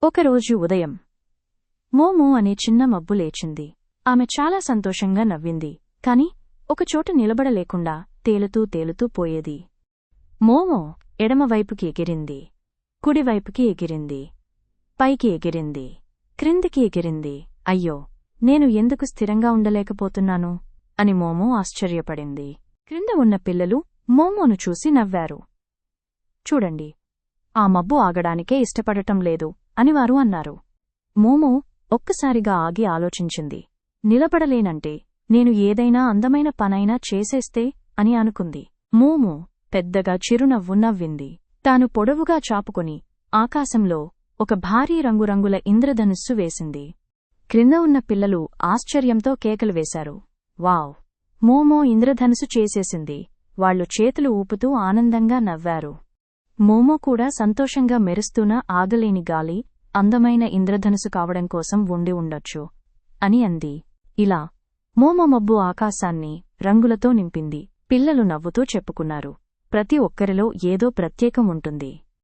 ఒకరోజు ఉదయం మోమో అనే చిన్న మబ్బు లేచింది. ఆమె చాలా సంతోషంగా నవ్వింది, కాని ఒకచోట నిలబడలేకుండా తేలుతూ పోయేది. మోమో ఎడమవైపుకి ఎగిరింది, కుడివైపుకి ఎగిరింది, పైకి ఎగిరింది, క్రిందికి ఎగిరింది. అయ్యో, నేను ఎందుకు స్థిరంగా ఉండలేకపోతున్నాను అని మోమో ఆశ్చర్యపడింది. క్రింద ఉన్న పిల్లలు మోమోను చూసి నవ్వారు. చూడండి, ఆ మబ్బు ఆగడానికే ఇష్టపడటం లేదు అని వారు అన్నారు. మోమో ఒక్కసారిగా ఆగి ఆలోచించింది. నిలబడలేనంటే నేను ఏదైనా అందమైన పనైనా చేసేస్తే అని అనుకుంది. మోమో పెద్దగా చిరునవ్వు నవ్వింది. తాను పొడవుగా చాపుకొని ఆకాశంలో ఒక భారీ రంగురంగుల ఇంద్రధనుస్సు వేసింది. క్రింద ఉన్న పిల్లలు ఆశ్చర్యంతో కేకలు వేశారు. వావ్! మోమో ఇంద్రధనుసు చేసేసింది. వాళ్లు చేతులు ఊపుతూ ఆనందంగా నవ్వారు. మోమో కూడా సంతోషంగా మెరుస్తూన ఆగలేని గాలి అందమైన ఇంద్రధనుసు కావడం కోసం ఉండి ఉండొచ్చు అని అంది. ఇలా మోమో మబ్బు ఆకాశాన్ని రంగులతో నింపింది. పిల్లలు నవ్వుతూ చెప్పుకున్నారు, ప్రతి ఒక్కరిలో ఏదో ప్రత్యేకం ఉంటుంది.